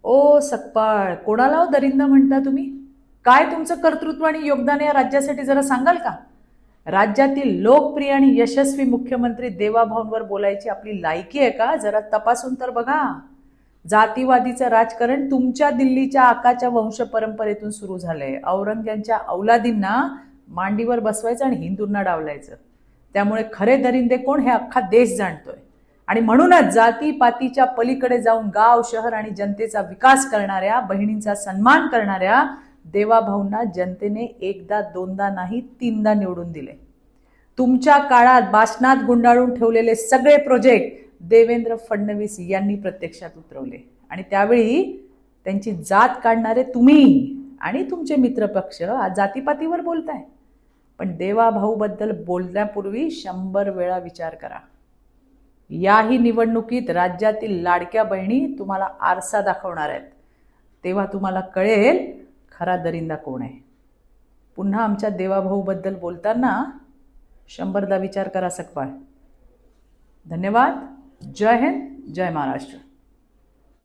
ओ सकपाळ, कोणाला हो दरिंदा म्हणता तुम्ही? काय तुमचं कर्तृत्व आणि योगदान या राज्यासाठी जरा सांगाल का? राज्यातील लोकप्रिय आणि यशस्वी मुख्यमंत्री देवाभाऊंवर बोलायची आपली लायकी आहे का? जरा तपासून तर बघा. जातीवादीचं राजकारण तुमच्या दिल्लीच्या आकाच्या वंश परंपरेतून सुरू झालंय. औरंग्यांच्या औलादींना मांडीवर बसवायचं आणि हिंदूंना डावलायचं. त्यामुळे खरे दरिंदे कोण हे अख्खा देश जाणतोय. आणि म्हणूनच जातीपातीच्या पलीकडे जाऊन गाव, शहर आणि जनतेचा विकास करणाऱ्या, बहिणींचा सन्मान करणाऱ्या देवाभाऊंना जनतेने एकदा दोनदा नाही तीनदा निवडून दिले. तुमच्या काळात भाषणात गुंडाळून ठेवलेले सगळे प्रोजेक्ट देवेंद्र फडणवीस यांनी प्रत्यक्षात उतरवले. आणि त्यावेळी त्यांची जात काढणारे तुम्ही आणि तुमचे मित्रपक्ष आज जातीपातीवर बोलताय. पण देवाभाऊबद्दल बोलण्यापूर्वी 100 वेळा विचार करा. याही निवडणुकीत राज्यातील लाडक्या बहिणी तुम्हाला आरसा दाखवणार आहेत. तेव्हा तुम्हाला कळेल खरा दरिंदा कोण आहे. पुन्हा आमच्या देवाभाऊबद्दल बोलताना 100दा विचार करा सकपाळ. धन्यवाद. जय हिंद, जय महाराष्ट्र.